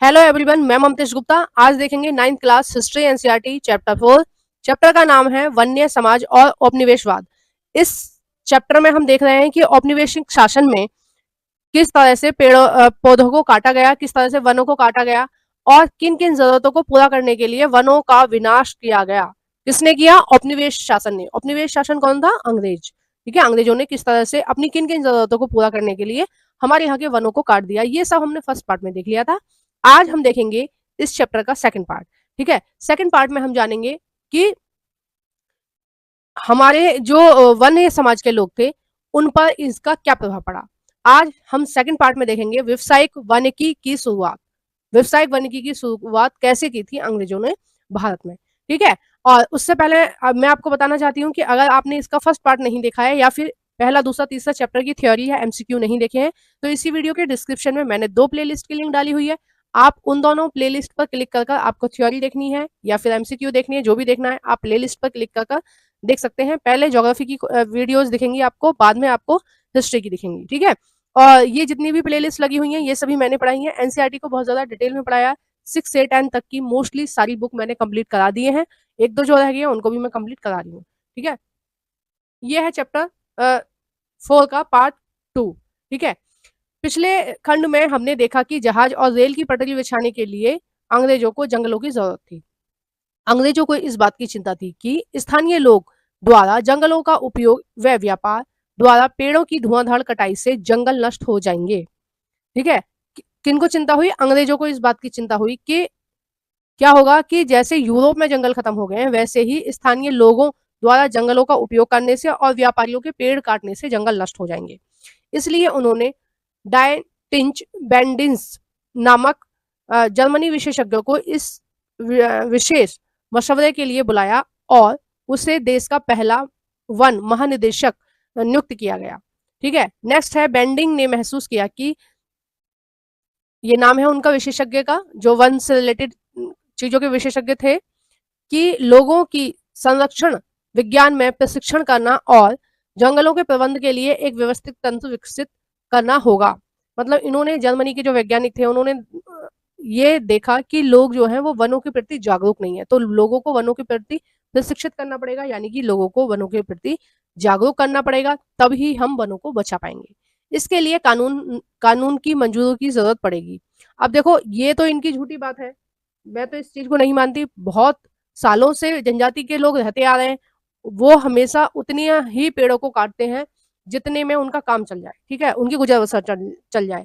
Hello everyone, मैं ममतेश गुप्ता। आज देखेंगे 9th class history NCERT chapter 4। Chapter का नाम है वन्य समाज और औपनिवेशवाद। इस चैप्टर में हम देख रहे हैं कि औपनिवेशिक शासन में किस तरह से पौधों को काटा गया, किस तरह से वनों को काटा गया और किन किन जरूरतों को पूरा करने के लिए वनों का विनाश किया गया। किसने किया? औपनिवेश शासन ने। औपनिवेश शासन कौन था? अंग्रेज। ठीक है, अंग्रेजों ने किस तरह से अपनी किन किन जरूरतों को पूरा करने के लिए हमारे यहाँ के वनों को काट दिया, ये सब हमने फर्स्ट पार्ट में देख लिया था। आज हम देखेंगे इस चैप्टर का सेकंड पार्ट। ठीक है, सेकंड पार्ट में हम जानेंगे कि हमारे जो वन्य समाज के लोग थे उन पर इसका क्या प्रभाव पड़ा। आज हम सेकंड पार्ट में देखेंगे व्यावसायिक वानिकी की शुरुआत। व्यावसायिक वानिकी की शुरुआत कैसे की थी अंग्रेजों ने भारत में। ठीक है, और उससे पहले मैं आपको बताना चाहती हूँ कि अगर आपने इसका फर्स्ट पार्ट नहीं देखा है या फिर पहला दूसरा तीसरा चैप्टर की थ्योरी है एमसीक्यू नहीं देखे हैं, तो इसी वीडियो के डिस्क्रिप्शन में मैंने 2 प्लेलिस्ट की लिंक डाली हुई है। आप उन दोनों प्लेलिस्ट पर क्लिक कर आपको थ्योरी देखनी है या फिर एमसीक्यू देखनी है, जो भी देखना है आप प्लेलिस्ट पर क्लिक कर देख सकते हैं। पहले ज्योग्राफी की वीडियोस दिखेंगी आपको, बाद में आपको हिस्ट्री की दिखेंगी। ठीक है, और ये जितनी भी प्लेलिस्ट लगी हुई हैं ये सभी मैंने पढ़ाई हैं। एनसीईआरटी को बहुत ज्यादा डिटेल में पढ़ाया। 6 से 10 तक की मोस्टली सारी बुक मैंने कंप्लीट करा दिए हैं। एक दो जो रह गई है उनको भी मैं कंप्लीट करा रही हूँ। ठीक है, ये है चैप्टर 4 का पार्ट 2। ठीक है, पिछले खंड में हमने देखा कि जहाज और रेल की पटरी बिछाने के लिए अंग्रेजों को जंगलों की जरूरत थी। अंग्रेजों को इस बात की चिंता थी कि स्थानीय लोग द्वारा जंगलों का उपयोग व व्यापार द्वारा पेड़ों की धुआंधार कटाई से जंगल नष्ट हो जाएंगे। ठीक है, किनको चिंता हुई? अंग्रेजों को इस बात की चिंता हुई कि क्या होगा कि जैसे यूरोप में जंगल खत्म हो गए हैं वैसे ही स्थानीय लोगों द्वारा जंगलों का उपयोग करने से और व्यापारियों के पेड़ काटने से जंगल नष्ट हो जाएंगे। इसलिए उन्होंने डायटिंच बेंडिंस नामक जर्मनी विशेषज्ञ को इस विशेष मशवरे के लिए बुलाया और उसे देश का पहला वन महानिदेशक नियुक्त किया गया। ठीक है, नेक्स्ट है बेंडिंग ने महसूस किया कि ये नाम है उनका विशेषज्ञ का, जो वन से रिलेटेड चीजों के विशेषज्ञ थे, कि लोगों की संरक्षण विज्ञान में प्रशिक्षण करना और जंगलों के प्रबंध के लिए एक व्यवस्थित तंत्र विकसित करना होगा। मतलब इन्होंने, जर्मनी के जो वैज्ञानिक थे, उन्होंने ये देखा कि लोग जो हैं वो वनों के प्रति जागरूक नहीं है, तो लोगों को वनों के प्रति प्रशिक्षित करना पड़ेगा, यानी कि लोगों को वनों के प्रति जागरूक करना पड़ेगा, तभी हम वनों को बचा पाएंगे। इसके लिए कानून कानून की मंजूरी की जरूरत पड़ेगी। अब देखो, ये तो इनकी झूठी बात है, मैं तो इस चीज को नहीं मानती। बहुत सालों से जनजाति के लोग रहते आ रहे हैं, वो हमेशा उतनी ही पेड़ों को काटते हैं जितने में उनका काम चल जाए। ठीक है, उनकी गुजर बसर चल जाए,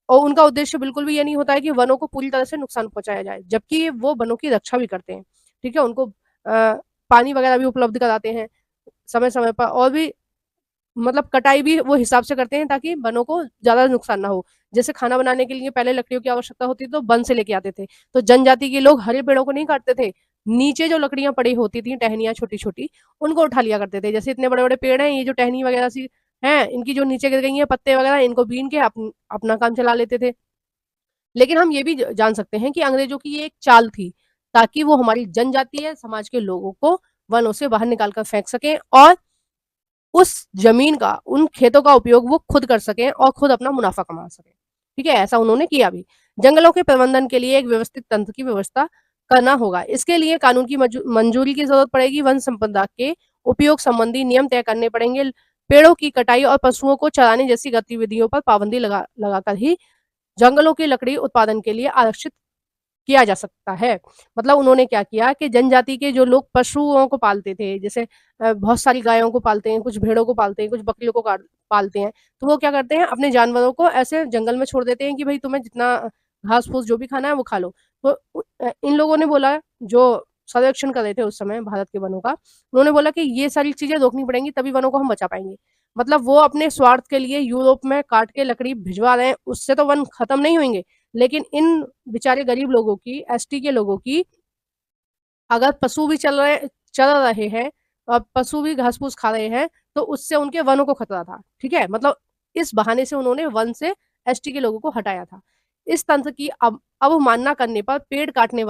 और उनका उद्देश्य बिल्कुल भी ये नहीं होता है कि वनों को पूरी तरह से नुकसान पहुंचाया जाए, जबकि वो वनों की रक्षा भी करते हैं। ठीक है, उनको पानी वगैरह भी उपलब्ध कराते हैं समय समय पर, और भी मतलब कटाई भी वो हिसाब से करते हैं ताकि वनों को ज्यादा नुकसान ना हो। जैसे खाना बनाने के लिए पहले लकड़ियों की आवश्यकता होती थी तो वन से लेके आते थे, तो जनजाति के लोग हरे पेड़ों को नहीं काटते थे, नीचे जो लकड़ियां पड़ी होती थी, टहनियां छोटी छोटी, उनको उठा लिया करते थे। जैसे इतने बड़े बड़े पेड़ हैं, ये जो टहनी वगैरह सी हैं, इनकी जो नीचे गिर गई है पत्ते वगैरह, इनको बीन के अपना काम चला लेते थे। लेकिन हम ये भी जान सकते हैं कि अंग्रेजों की ये एक चाल थी, ताकि वो हमारी जनजातीय समाज के लोगों को वनों से बाहर निकाल कर फेंक सकें और उस जमीन का, उन खेतों का उपयोग वो खुद कर सकें और खुद अपना मुनाफा कमा सकें। ठीक है, ऐसा उन्होंने किया भी। जंगलों के प्रबंधन के लिए एक व्यवस्थित तंत्र की व्यवस्था करना होगा। इसके लिए कानून की मंजूरी की जरूरत पड़ेगी। वन संपदा के उपयोग संबंधी नियम तय करने पड़ेंगे। पेड़ों की कटाई और पशुओं को चराने जैसी गतिविधियों पर पाबंदी लगाकर ही जंगलों की लकड़ी उत्पादन के लिए आरक्षित किया जा सकता है। मतलब उन्होंने क्या किया कि जनजाति के जो लोग पशुओं को पालते थे, जैसे बहुत सारी गायों को पालते हैं, कुछ भेड़ों को पालते हैं, कुछ बकरियों को पालते हैं, तो वो क्या करते हैं, अपने जानवरों को ऐसे जंगल में छोड़ देते हैं कि भाई तुम्हें जितना घास फूस जो भी खाना है वो खा लो। तो इन लोगों ने बोला, जो सर्वेक्षण कर रहे थे उस समय भारत के वनों का, उन्होंने बोला कि ये सारी चीजें रोकनी पड़ेंगी, तभी वनों को हम बचा पाएंगे। मतलब वो अपने स्वार्थ के लिए यूरोप में काट के लकड़ी भिजवा रहे हैं, उससे तो वन खत्म नहीं होंगे, लेकिन इन बेचारे गरीब लोगों की, एसटी के लोगों की, अगर पशु भी चल रहे हैं और पशु भी घास फूस खा रहे हैं, तो उससे उनके वनों को खतरा था। ठीक है, मतलब इस बहाने से उन्होंने वन से एसटी के लोगों को हटाया था। इस तंत्र की अवमानना करने पर पेड़ काटने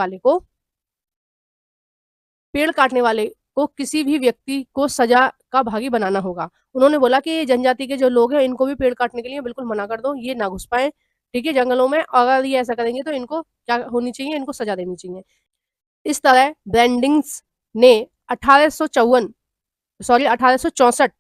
वाले को किसी भी व्यक्ति को सजा का भागी बनाना होगा। उन्होंने बोला कि जनजाति के जो लोग हैं इनको भी पेड़ काटने के लिए बिल्कुल मना कर दो, ये ना घुस पाए ठीक है, जंगलों में अगर ये ऐसा करेंगे तो इनको क्या होनी चाहिए, इनको सजा देनी चाहिए। इस तरह ब्रैंडिंग्स ने 1864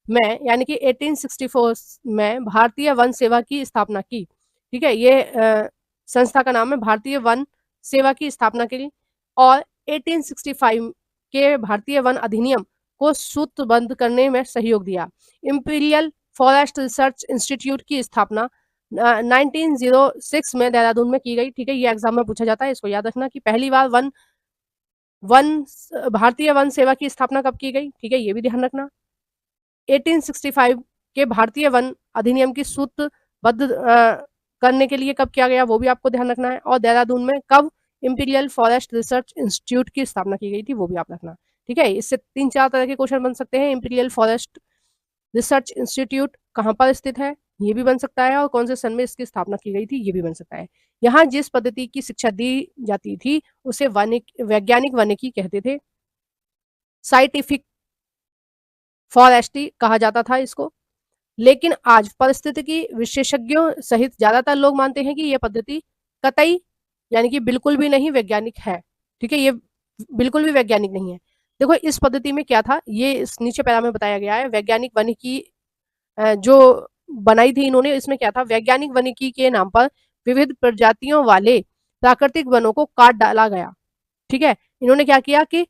में यानी कि 1864 में भारतीय वन सेवा की स्थापना की। ठीक है, ये संस्था का नाम है भारतीय वन सेवा की स्थापना की और 1865 के भारतीय वन अधिनियम को सूत्रबद्ध करने में सहयोग दिया। इंपीरियल फॉरेस्ट रिसर्च इंस्टीट्यूट की स्थापना 1906 में देहरादून में की गई। ठीक है, ये एग्जाम में पूछा जाता है, इसको याद रखना कि पहली बार वन वन भारतीय वन सेवा की स्थापना कब की गई। ठीक है, ये भी ध्यान रखना। 1865 के भारतीय वन अधिनियम की सूत्रबद्ध करने के लिए कब किया गया, वो भी आपको ध्यान रखना है। और देहरादून में कब इंपीरियल फॉरेस्ट रिसर्च इंस्टीट्यूट की स्थापना की गई थी, वो भी आप रखना। ठीक है, इससे 3-4 तरह के क्वेश्चन बन सकते हैं। इंपीरियल फॉरेस्ट रिसर्च इंस्टीट्यूट कहाँ पर स्थित है, ये भी बन सकता है, और कौन से सन में इसकी स्थापना की गई थी, ये भी बन सकता है। यहाँ जिस पद्धति की शिक्षा दी जाती थी उसे वैज्ञानिक वानिकी कहते थे। साइंटिफिक फॉरेस्ट्री कहा जाता था इसको। लेकिन आज पारिस्थितिकी विशेषज्ञों सहित ज्यादातर लोग मानते हैं कि यह पद्धति कतई यानी कि बिल्कुल भी नहीं वैज्ञानिक है। ठीक है, ये बिल्कुल भी वैज्ञानिक नहीं है। देखो इस पद्धति में क्या था, ये इस नीचे पैरा में बताया गया है। वैज्ञानिक वानिकी जो बनाई थी इन्होंने, इसमें क्या था, वैज्ञानिक वानिकी के नाम पर विविध प्रजातियों वाले प्राकृतिक वनों को काट डाला गया। ठीक है, इन्होंने क्या किया कि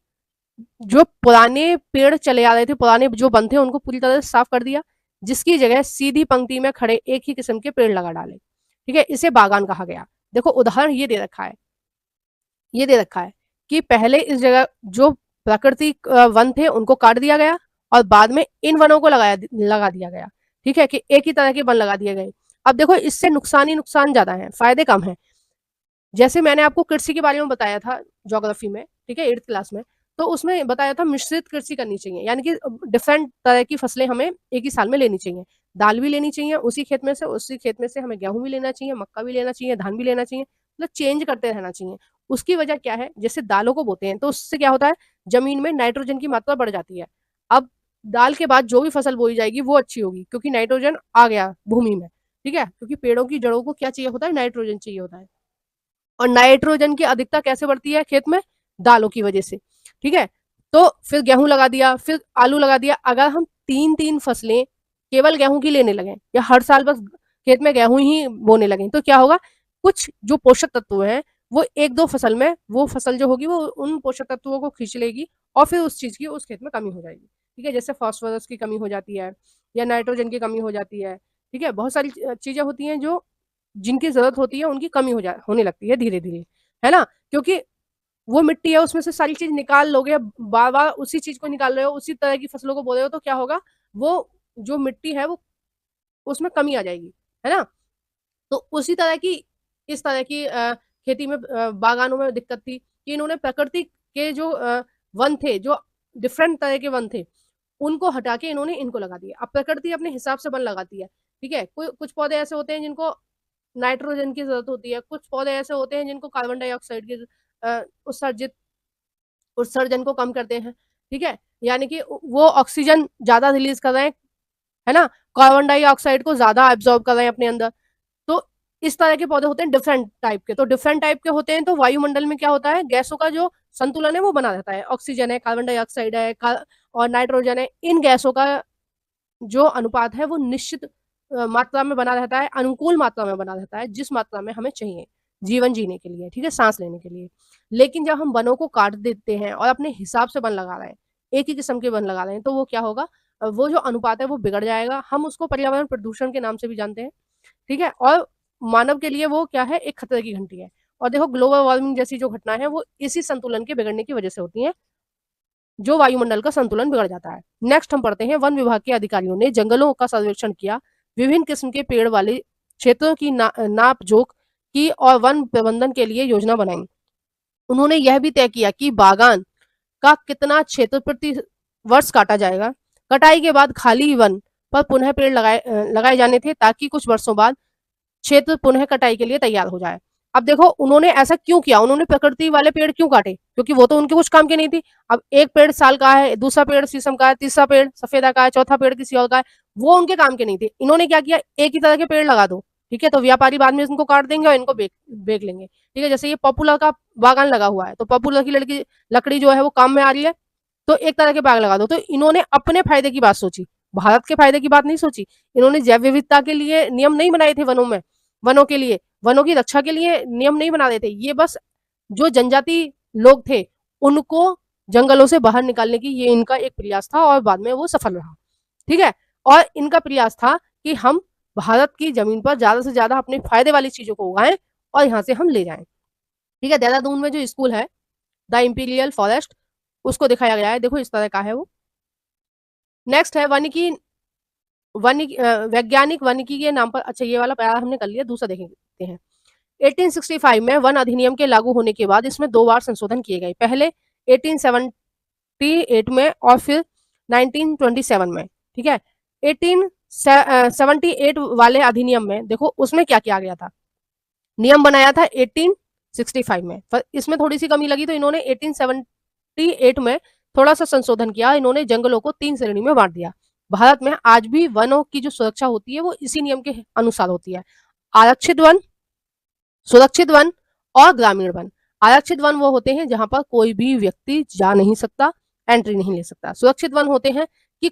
जो पुराने पेड़ चले आ रहे थे, पुराने जो वन थे, उनको पूरी तरह से साफ कर दिया, जिसकी जगह सीधी पंक्ति में खड़े एक ही किस्म के पेड़ लगा डाले। ठीक है, इसे बागान कहा गया। देखो उदाहरण ये दे रखा है, ये दे रखा है कि पहले इस जगह जो प्राकृतिक वन थे उनको काट दिया गया और बाद में इन वनों को लगा दिया गया। ठीक है, कि एक ही तरह के वन लगा दिए गए। अब देखो इससे नुकसान ही नुकसान ज्यादा है, फायदे कम है। जैसे मैंने आपको कृषि के बारे में बताया था ज्योग्राफी में, ठीक है, 8th क्लास में, तो उसमें बताया था मिश्रित कृषि करनी चाहिए, यानी कि डिफरेंट तरह की फसलें हमें एक ही साल में लेनी चाहिए। दाल भी लेनी चाहिए उसी खेत में से, उसी खेत में से हमें गेहूं भी लेना चाहिए, मक्का भी लेना चाहिए, धान भी लेना चाहिए, मतलब चेंज करते रहना चाहिए। उसकी वजह क्या है, जैसे दालों को बोते हैं तो उससे क्या होता है, जमीन में नाइट्रोजन की मात्रा बढ़ जाती है। अब दाल के बाद जो भी फसल बोई जाएगी वो अच्छी होगी, क्योंकि नाइट्रोजन आ गया भूमि में। ठीक है, क्योंकि पेड़ों की जड़ों को क्या चाहिए होता है, नाइट्रोजन चाहिए होता है। और नाइट्रोजन की अधिकता कैसे बढ़ती है खेत में, दालों की वजह से। ठीक है, तो फिर गेहूं लगा दिया, फिर आलू लगा दिया। अगर हम 3-3 फसलें केवल गेहूं की लेने लगे या हर साल बस खेत में गेहूं ही बोने लगे, तो क्या होगा, कुछ जो पोषक तत्व हैं वो 1-2 फसल में, वो फसल जो होगी वो उन पोषक तत्वों को खींच लेगी और फिर उस चीज की उस खेत में कमी हो जाएगी। ठीक है, जैसे फास्फोरस की कमी हो जाती है या नाइट्रोजन की कमी हो जाती है। ठीक है, बहुत सारी चीजें होती हैं जो जिनकी जरूरत होती है उनकी कमी होने लगती है धीरे धीरे, है ना, क्योंकि वो मिट्टी है उसमें से सारी चीज निकाल लोगे, बार बार उसी चीज को निकाल रहे हो, उसी तरह की फसलों को बो रहे हो, तो क्या होगा, वो जो मिट्टी है वो उसमें कमी आ जाएगी, है ना। तो उसी तरह की इस तरह की खेती में बागानों में दिक्कत थी कि इन्होंने प्रकृति के जो वन थे, जो डिफरेंट तरह के वन थे, उनको हटा के इन्होंने इनको लगा दिया। अब प्रकृति अपने हिसाब से वन लगाती है। ठीक है, कोई कुछ पौधे ऐसे होते हैं जिनको नाइट्रोजन की जरूरत होती है, कुछ पौधे ऐसे होते हैं जिनको कार्बन डाइऑक्साइड की उत्सर्जित उत्सर्जन को कम करते हैं। ठीक है, यानी कि वो ऑक्सीजन ज्यादा रिलीज कर रहे हैं, है ना, कार्बन डाइऑक्साइड को ज्यादा एब्जॉर्ब कर रहे हैं अपने अंदर। तो इस तरह के पौधे होते हैं डिफरेंट टाइप के। तो डिफरेंट टाइप के होते हैं तो वायुमंडल में क्या होता है, गैसों का जो संतुलन है वो बना रहता है। ऑक्सीजन है, कार्बन डाइऑक्साइड है और नाइट्रोजन है, इन गैसों का जो अनुपात है वो निश्चित मात्रा में बना रहता है, अनुकूल मात्रा में बना रहता है, जिस मात्रा में हमें चाहिए जीवन जीने के लिए, ठीक है, सांस लेने के लिए। लेकिन जब हम वनों को काट देते हैं और अपने हिसाब से वन लगा रहे हैं, एक ही किस्म के वन लगा रहे हैं, तो वो क्या होगा, वो जो अनुपात है वो बिगड़ जाएगा। हम उसको पर्यावरण प्रदूषण के नाम से भी जानते हैं। ठीक है, और मानव के लिए वो क्या है, एक खतरे की घंटी है। और देखो ग्लोबल वार्मिंग जैसी जो घटना है वो इसी संतुलन के बिगड़ने की वजह से होती है, जो वायुमंडल का संतुलन बिगड़ जाता है। नेक्स्ट हम पढ़ते हैं, वन विभाग के अधिकारियों ने जंगलों का सर्वेक्षण किया, विभिन्न किस्म के पेड़ वाले क्षेत्रों की नाप जोख की और वन प्रबंधन के लिए योजना बनाई। उन्होंने यह भी तय किया कि बागान का कितना क्षेत्र प्रति वर्ष काटा जाएगा। कटाई के बाद खाली वन पर पुनः पेड़ लगाए जाने थे, ताकि कुछ वर्षों बाद क्षेत्र पुनः कटाई के लिए तैयार हो जाए। अब देखो उन्होंने ऐसा क्यों किया, उन्होंने प्रकृति वाले पेड़ क्यों काटे, क्योंकि वो तो उनके कुछ काम के नहीं थी। अब एक पेड़ साल का है, दूसरा पेड़ शीशम का है, तीसरा पेड़ सफेदा का है, चौथा पेड़ किसी और का है, वो उनके काम के नहीं थे। इन्होंने क्या किया, एक ही तरह के पेड़ लगा दो, ठीक है, तो व्यापारी बाद में इनको काट देंगे और इनको बेच बेच लेंगे। ठीक है, जैसे ये पॉपुलर का बागान लगा हुआ है, तो पॉपुलर की लकड़ी जो है वो काम में आ रही है, तो एक तरह के बाग लगा दो। तो इन्होंने अपने फायदे की बात सोची, भारत के फायदे की बात नहीं सोची। इन्होंने जैव विविधता के लिए नियम नहीं बनाए थे वनों में, वनों के लिए, वनों की रक्षा के लिए नियम नहीं बना रहे थे। ये बस जो जनजाति लोग थे उनको जंगलों से बाहर निकालने की ये इनका एक प्रयास था और बाद में वो सफल रहा। ठीक है, और इनका प्रयास था कि हम भारत की जमीन पर ज्यादा से ज्यादा अपने फायदे वाली चीजों को उगाएं और यहाँ से हम ले जाएं। ठीक है, देहरादून में जो स्कूल है द इम्पीरियल फॉरेस्ट, उसको दिखाया गया है, देखो इस तरह का है वो। नेक्स्ट है वानिकी, वैज्ञानिक वानिकी के नाम पर, अच्छा ये वाला पैरा हमने कर लिया, दूसरा देखते हैं। 1865 में वन अधिनियम के लागू होने के बाद इसमें 2 बार संशोधन किए गए, पहले 1878 में और फिर 1927 में। ठीक है, 1878 वाले अधिनियम में देखो उसमें क्या किया गया था, नियम बनाया था 1865 में, पर इसमें थोड़ी सी कमी लगी तो इन्होंने 1878 में थोड़ा सा संशोधन किया, इन्होंने जंगलों को 3 श्रेणी में बांट दिया। भारत में आज भी वनों की जो सुरक्षा होती है वो इसी नियम के अनुसार होती है, आरक्षित वन, सुरक्षित वन और ग्रामीण वन। आरक्षित वन वो होते हैं जहां पर कोई भी व्यक्ति जा नहीं सकता, एंट्री नहीं ले सकता। सुरक्षित वन होते हैं कि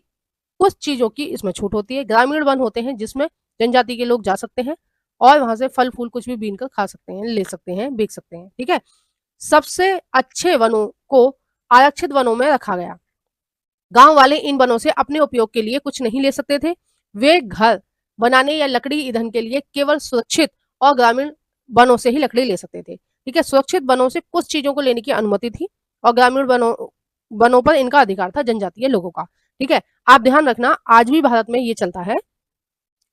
कुछ चीजों की इसमें छूट होती है। ग्रामीण वन होते हैं जिसमें जनजाति के लोग जा सकते हैं और वहां से फल फूल कुछ भी बीन कर खा सकते हैं, ले सकते हैं, बेच सकते हैं। ठीक है, सबसे अच्छे वनों को आरक्षित वनों में रखा गया। गांव वाले इन वनों से अपने उपयोग के लिए कुछ नहीं ले सकते थे, वे घर बनाने या लकड़ी ईंधन के लिए केवल सुरक्षित और ग्रामीण वनों से ही लकड़ी ले सकते थे। ठीक है, सुरक्षित वनों से कुछ चीजों को लेने की अनुमति थी और ग्रामीण वनों पर इनका अधिकार था जनजातीय लोगों का। ठीक है, आप ध्यान रखना आज भी भारत में ये चलता है,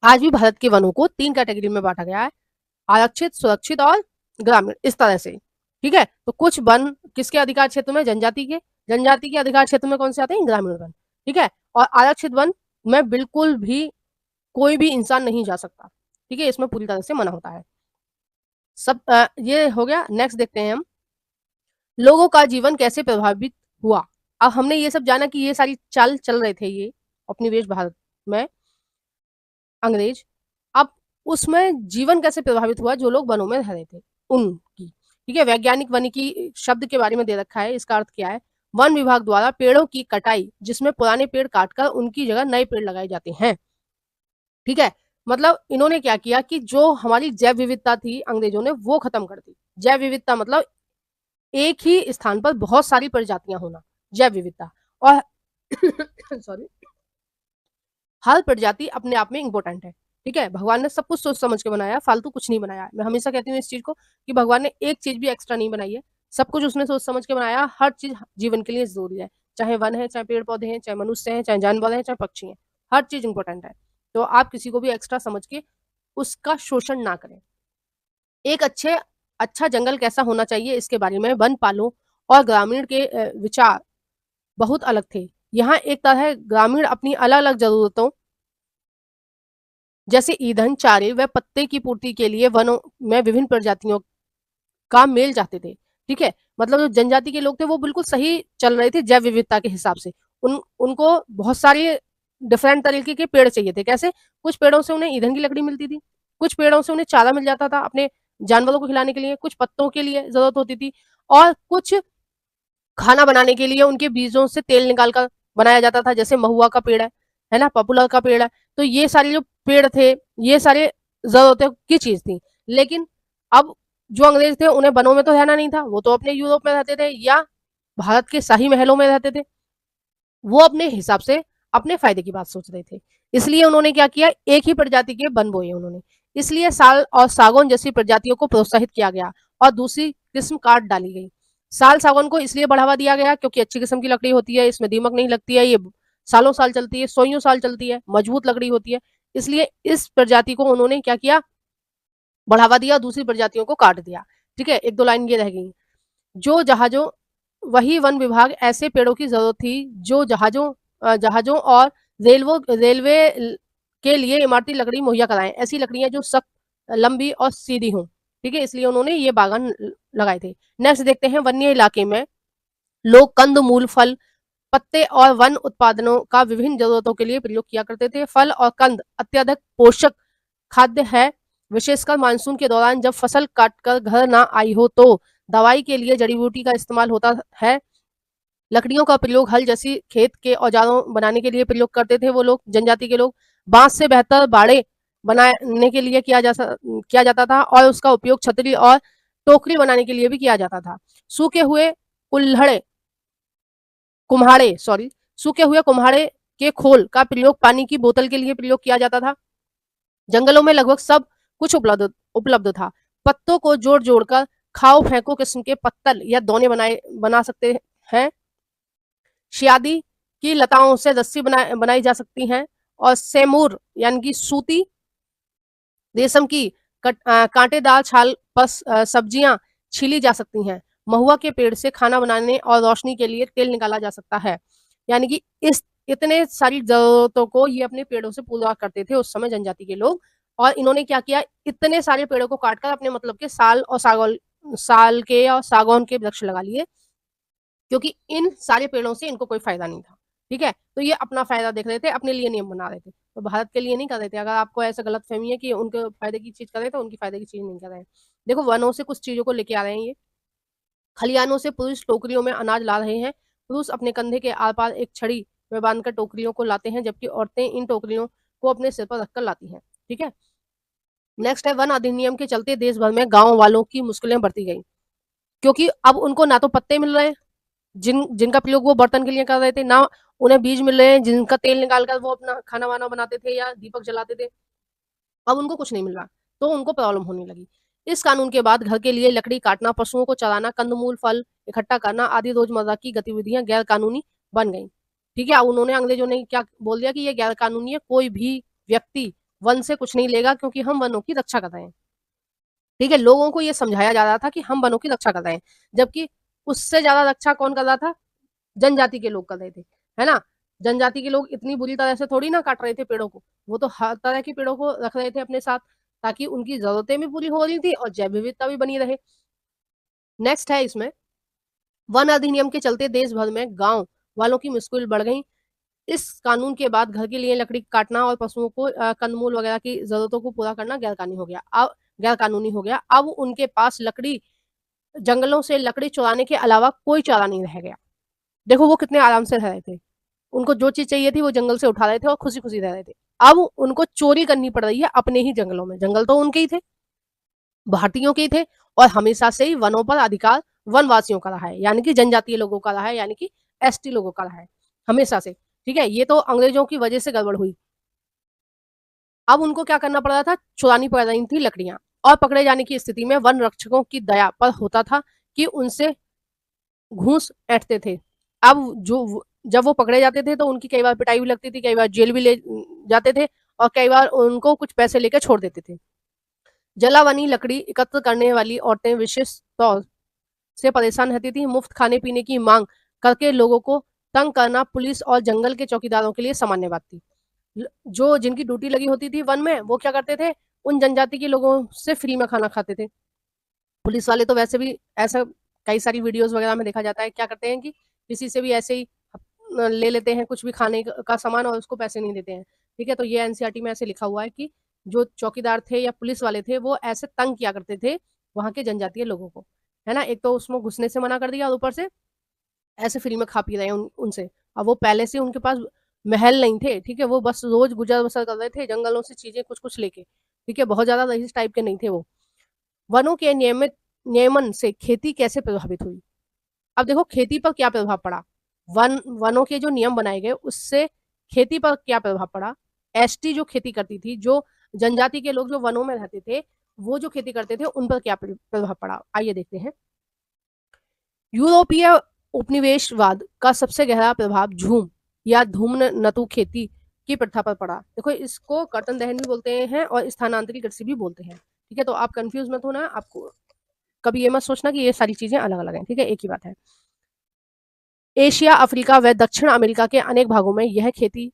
आज भी भारत के वनों को 3 कैटेगरी में बांटा गया है, आरक्षित, सुरक्षित और ग्रामीण, इस तरह से। ठीक है, तो कुछ वन किसके अधिकार क्षेत्र में, जनजाति के, जनजाति के अधिकार क्षेत्र में कौन से आते हैं, ग्रामीण वन। ठीक है, और आरक्षित वन में बिल्कुल भी कोई भी इंसान नहीं जा सकता। ठीक है, इसमें पूरी तरह से मना होता है। सब ये हो गया। नेक्स्ट देखते हैं हम, लोगों का जीवन कैसे प्रभावित हुआ। अब हमने ये सब जाना कि ये सारी चाल चल रहे थे ये उपनिवेश भारत में अंग्रेज, अब उसमें जीवन कैसे प्रभावित हुआ जो लोग वनों में रह रहे थे उनकी। ठीक है, वैज्ञानिक वानिकी शब्द के बारे में दे रखा है, इसका अर्थ क्या है, वन विभाग द्वारा पेड़ों की कटाई जिसमें पुराने पेड़ काटकर उनकी जगह नए पेड़ लगाए जाते हैं। ठीक है, मतलब इन्होंने क्या किया कि जो हमारी जैव विविधता थी अंग्रेजों ने वो खत्म कर दी। जैव विविधता मतलब एक ही स्थान पर बहुत सारी प्रजातियां होना, जैव विविधता। और सॉरी, हर प्रजाति अपने आप में इंपॉर्टेंट है। ठीक है, भगवान ने सब कुछ सोच समझ के बनाया, फालतू कुछ नहीं बनाया। मैं हमेशा कहती हूँ इस चीज को कि भगवान ने एक चीज भी एक्स्ट्रा नहीं बनाई है, सब कुछ उसने सोच समझ के बनाया। हर चीज जीवन के लिए जरूरी है, चाहे वन है, चाहे पेड़ पौधे हैं, चाहे मनुष्य हैं, चाहे जानवर हैं, चाहे पक्षी हैं, हर चीज इंपॉर्टेंट है। तो आप किसी को भी एक्स्ट्रा समझ के उसका शोषण ना करें। एक अच्छा जंगल कैसा होना चाहिए इसके बारे में वन पालों और ग्रामीण के विचार बहुत अलग थे। यहाँ एक तरह ग्रामीण अपनी अलग अलग जरूरतों जैसे ईंधन, चारे व पत्ते की पूर्ति के लिए वनों में विभिन्न प्रजातियों का मेल चाहते थे। ठीक है, मतलब जो जनजाति के लोग थे वो बिल्कुल सही चल रहे थे जैव विविधता के हिसाब से। उनको बहुत सारे डिफरेंट तरीके के पेड़ चाहिए थे। कैसे, कुछ पेड़ों से उन्हें ईंधन की लकड़ी मिलती थी, कुछ पेड़ों से उन्हें चारा मिल जाता था अपने जानवरों को खिलाने के लिए, कुछ पत्तों के लिए जरूरत होती थी और कुछ खाना बनाने के लिए उनके बीजों से तेल निकाल कर बनाया जाता था, जैसे महुआ का पेड़ है ना, पॉपुलर का पेड़ है। तो ये सारे जो पेड़ थे ये सारे जरूरतों की चीज थी। लेकिन अब जो अंग्रेज थे उन्हें वनों में तो रहना नहीं था, वो तो अपने यूरोप में रहते थे या भारत के शाही महलों में रहते थे। वो अपने हिसाब से अपने फायदे की बात सोच रहे थे, इसलिए उन्होंने क्या किया, एक ही प्रजाति के वन बोए उन्होंने। इसलिए साल और सागौन जैसी प्रजातियों को प्रोत्साहित किया गया और दूसरी किस्म काट डाली गई। साल सागौन को इसलिए बढ़ावा दिया गया क्योंकि अच्छी किस्म की लकड़ी होती है, इसमें दीमक नहीं लगती है, ये सालों साल चलती है, सौयों साल चलती है, मजबूत लकड़ी होती है। इसलिए इस प्रजाति को उन्होंने क्या किया, बढ़ावा दिया, दूसरी प्रजातियों को काट दिया। ठीक है, एक दो लाइन ये रह गई, जो जहाजों, वही वन विभाग ऐसे पेड़ों की जरूरत थी जो जहाजों और रेलवे के लिए इमारती लकड़ी मुहैया कराएं, ऐसी लकड़ियां जो सख्त, लंबी और सीधी हों। ठीक है, इसलिए उन्होंने ये बागान लगाए थे। नेक्स्ट देखते हैं, वन्य इलाके में लोग कंद मूल, फल, पत्ते और वन उत्पादनों का विभिन्न जरूरतों के लिए प्रयोग किया करते थे। फल और कंद अत्यधिक पोषक खाद्य है विशेषकर मानसून के दौरान जब फसल काटकर घर ना आई हो तो दवाई के लिए जड़ी बूटी का इस्तेमाल होता है। लकड़ियों का प्रयोग हल जैसी खेत के औजारों बनाने के लिए प्रयोग करते थे वो लोग, जनजाति के लोग। बांस से बेहतर बाड़े बनाने के लिए किया जाता था और उसका उपयोग छतरी और टोकरी बनाने के लिए भी किया जाता था। सूखे हुए कुल्हड़े कुम्हाड़े सॉरी सूखे हुए कुम्हाड़े के खोल का प्रयोग पानी की बोतल के लिए प्रयोग किया जाता था। जंगलों में लगभग सब कुछ उपलब्ध था। पत्तों को जोड़ जोड़कर खाओ फेंको किस्म के पत्तल या दोने बना सकते हैं। शियादी की लताओं से रस्सी बनाई जा सकती हैं और सेमूर यानी कि सूती रेशम की कांटेदार छाल पर सब्जियां छीली जा सकती हैं। महुआ के पेड़ से खाना बनाने और रोशनी के लिए तेल निकाला जा सकता है। यानी कि इस इतने सारी जरूरतों को ये अपने पेड़ों से पूरा करते थे उस समय जनजाति के लोग। और इन्होंने क्या किया, इतने सारे पेड़ों को काटकर अपने मतलब के साल के और सागौन के वृक्ष लगा लिए, क्योंकि इन सारे पेड़ों से इनको कोई फायदा नहीं था। ठीक है, तो ये अपना फायदा देख रहे थे, अपने लिए नियम बना रहे थे, तो भारत के लिए नहीं कर रहे थे। अगर आपको ऐसा गलत फहमी है कि उनके फायदे की चीज कर रहे थे, तो उनकी फायदे की चीज नहीं कर रहे हैं। देखो, वनों से कुछ चीजों को लेके आ रहे हैं ये। खलियानों से पुरुष टोकरियों में अनाज ला रहे हैं। पुरुष अपने कंधे के आर पार एक छड़ी में बांधकर टोकरियों को लाते हैं, जबकि औरतें इन टोकरियों को अपने सिर पर रखकर लाती हैं। ठीक है, नेक्स्ट है, वन अधिनियम के चलते देश भर में गांव वालों की मुश्किलें बढ़ती गई, क्योंकि अब उनको ना तो पत्ते मिल रहे हैं जिनका प्रयोग वो बर्तन के लिए कर रहे थे, ना उन्हें बीज मिल रहे हैं जिनका तेल निकाल कर वो अपना खाना वाना बनाते थे या दीपक जलाते थे। अब उनको कुछ नहीं मिल रहा, तो उनको प्रॉब्लम होने लगी। इस कानून के बाद घर के लिए लकड़ी काटना, पशुओं को चराना, कंदमूल फल इकट्ठा करना आदि रोजमर्रा की गतिविधियां गैर कानूनी बन गई। ठीक है, अब उन्होंने अंग्रेजों ने क्या बोल दिया कि ये गैर कानूनी है, कोई भी व्यक्ति वन से कुछ नहीं लेगा क्योंकि हम वनों की रक्षा कर रहे हैं। ठीक है, लोगों को ये समझाया जा रहा था कि हम वनों की रक्षा कर रहे हैं, जबकि उससे ज्यादा रक्षा कौन कर रहा था? जनजाति के लोग कर रहे थे, है ना। जनजाति के लोग इतनी बुरी तरह से थोड़ी ना काट रहे थे पेड़ों को, वो तो हर तरह के पेड़ों को रख रहे थे अपने साथ, ताकि उनकी जरूरतें भी पूरी हो रही थी और जैव विविधता भी बनी रहे। नेक्स्ट है इसमें, वन अधिनियम के चलते देश भर में गांव वालों की मुश्किल बढ़ गई। इस कानून के बाद घर के लिए लकड़ी काटना और पशुओं को कंदमूल वगैरह की जरूरतों को पूरा करना गैर कानूनी हो गया। अब उनके पास जंगलों से लकड़ी चुराने के अलावा कोई चारा नहीं रह गया। देखो, वो कितने आराम से रह रहे थे, उनको जो चीज चाहिए थी वो जंगल से उठा रहे थे और खुशी खुशी रह रहे थे। अब उनको चोरी करनी पड़ रही है अपने ही जंगलों में। जंगल तो उनके ही थे, भारतीयों के ही थे, और हमेशा से ही वनों पर अधिकार वनवासियों का रहा है, यानी कि जनजातीय लोगों का रहा है, यानी कि एसटी लोगों का रहा है हमेशा से। ठीक है, ये तो अंग्रेजों की वजह से गड़बड़ हुई। अब उनको क्या करना पड़ रहा था? चुरानी पड़ रही थी लकड़ियां, और पकड़े जाने की स्थिति में वन रक्षकों की दया पर होता था कि उनसे घूस ऐंठते थे। अब जब वो पकड़े जाते थे तो उनकी कई बार पिटाई भी लगती थी, कई बार जेल भी ले जाते थे, और कई बार उनको कुछ पैसे लेकर छोड़ देते थे। जलावनी लकड़ी एकत्र करने वाली औरतें विशेष तौर से परेशान रहती थी। मुफ्त खाने पीने की मांग करके लोगों को तंग करना पुलिस और जंगल के चौकीदारों के लिए सामान्य बात थी। जो जिनकी ड्यूटी लगी होती थी वन में, वो क्या करते थे? उन जनजाति के लोगों से फ्री में खाना खाते थे। पुलिस वाले तो वैसे भी ऐसा कई सारी वीडियोस वगैरह में देखा जाता है, क्या करते हैं कि किसी से भी ऐसे ही ले लेते हैं कुछ भी खाने का सामान और उसको पैसे नहीं देते हैं। ठीक है, तो ये एनसीईआरटी में ऐसे लिखा हुआ है कि जो चौकीदार थे या पुलिस वाले थे वो ऐसे तंग किया करते थे वहां के जनजातीय लोगों को, है ना। एक तो उसमें घुसने से मना कर दिया और ऊपर से ऐसे फ्री में खा पी रहे हैं उनसे। अब वो पहले से उनके पास महल नहीं थे, ठीक है, वो बस रोज गुजर बसर कर रहे थे जंगलों से चीजें कुछ कुछ लेके। ठीक है, बहुत ज्यादा रईस टाइप के नहीं थे वो। वनों के नियमन से खेती कैसे प्रभावित हुई? अब देखो, खेती पर क्या प्रभाव पड़ा। वनों के जो नियम बनाए गए उससे खेती पर क्या प्रभाव पड़ा। एसटी जो खेती करती थी, जो जनजाति के लोग जो वनों में रहते थे, वो जो खेती करते थे, उन पर क्या प्रभाव पड़ा, आइए देखते हैं। यूरोपीय उपनिवेशवाद का सबसे गहरा प्रभाव झूम या धूम नतु खेती की प्रथा पर पड़ा। देखो, इसको कर्तन दहन भी बोलते हैं और स्थानांतरित कृषि भी बोलते हैं। ठीक है, तो आप कंफ्यूज मत होना, आपको कभी ये मत सोचना कि ये सारी चीजें अलग अलग हैं। ठीक है, एक ही बात है। एशिया, अफ्रीका व दक्षिण अमेरिका के अनेक भागों में यह खेती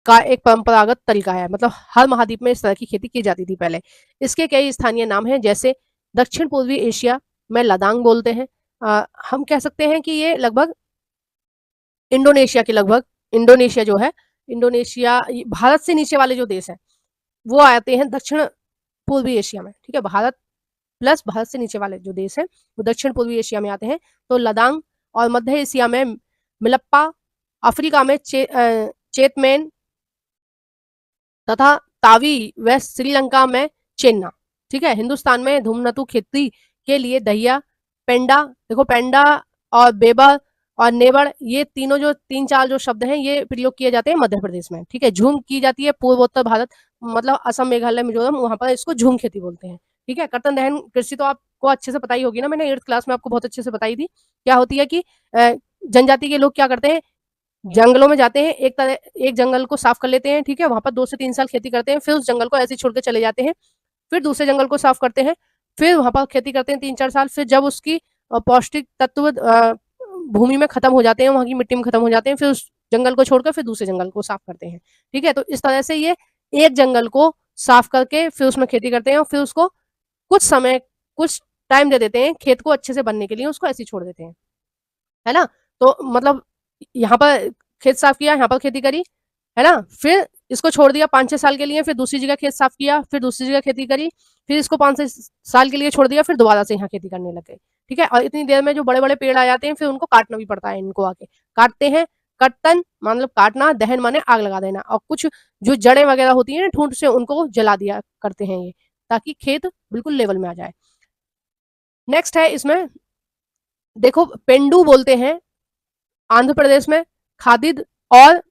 का एक परंपरागत तरीका है, मतलब हर महाद्वीप में इस तरह की खेती की जाती थी पहले। इसके कई स्थानीय नाम हैं, जैसे दक्षिण पूर्वी एशिया में लदांग बोलते हैं। हम कह सकते हैं कि ये लगभग इंडोनेशिया जो है, इंडोनेशिया भारत से नीचे वाले जो देश हैं वो आते हैं दक्षिण पूर्वी एशिया में, ठीक है। भारत प्लस भारत से नीचे वाले जो देश हैं वो दक्षिण पूर्वी एशिया में आते हैं। तो लद्दाख और मध्य एशिया में मिलप्पा, अफ्रीका में चेतमेन तथा तावी व श्रीलंका में चेन्ना, ठीक है। हिंदुस्तान में धूमनतु खेती के लिए दहिया, पेंडा, देखो पेंडा और बेबर और नेबर, ये तीनों जो तीन चार जो शब्द हैं ये प्रयोग किए जाते हैं मध्य प्रदेश में, ठीक है। झूम की जाती है पूर्वोत्तर भारत, मतलब असम, मेघालय, मिजोरम, वहां पर इसको झूम खेती बोलते हैं, ठीक है। कर्तन दहन कृषि तो आपको अच्छे से पता ही होगी ना, मैंने 8th क्लास में आपको बहुत अच्छे से बताई थी। क्या होती है कि जनजाति के लोग क्या करते हैं, जंगलों में जाते हैं, एक जंगल को साफ कर लेते हैं, ठीक है। वहां पर 2 से 3 साल खेती करते हैं, फिर उस जंगल को ऐसे ही छोड़ के चले जाते हैं, फिर दूसरे जंगल को साफ करते हैं, फिर वहां पर खेती करते हैं 3-4 साल, फिर जब उसकी पौष्टिक तत्व भूमि में खत्म हो जाते हैं, वहां की मिट्टी में खत्म हो जाते हैं, फिर उस जंगल को छोड़कर फिर दूसरे जंगल को साफ करते हैं, ठीक है। तो इस तरह से ये एक जंगल को साफ करके फिर उसमें खेती करते हैं और फिर उसको कुछ समय, कुछ टाइम दे देते हैं खेत को अच्छे से बनने के लिए, उसको ऐसे ही छोड़ देते हैं, है ना। तो मतलब यहाँ पर खेत साफ किया, यहाँ पर खेती करी, है ना, फिर इसको छोड़ दिया 5-6 साल के लिए, फिर दूसरी जगह खेत साफ किया, फिर दूसरी जगह खेती करी, फिर इसको 5-6 साल के लिए छोड़ दिया, फिर दोबारा से यहाँ खेती करने लग गए, ठीक है। और इतनी देर में जो बड़े बड़े पेड़ आ जाते हैं, फिर उनको काटना भी पड़ता है, इनको आके काटते हैं। कट्टन मतलब काटना, दहन माने आग लगा देना, और कुछ जो जड़ें वगैरह होती है ना ठूंठ से, उनको जला दिया करते हैं ये, ताकि खेत बिल्कुल लेवल में आ जाए। नेक्स्ट है इसमें, देखो पेंडू बोलते हैं आंध्र प्रदेश में, खादिद और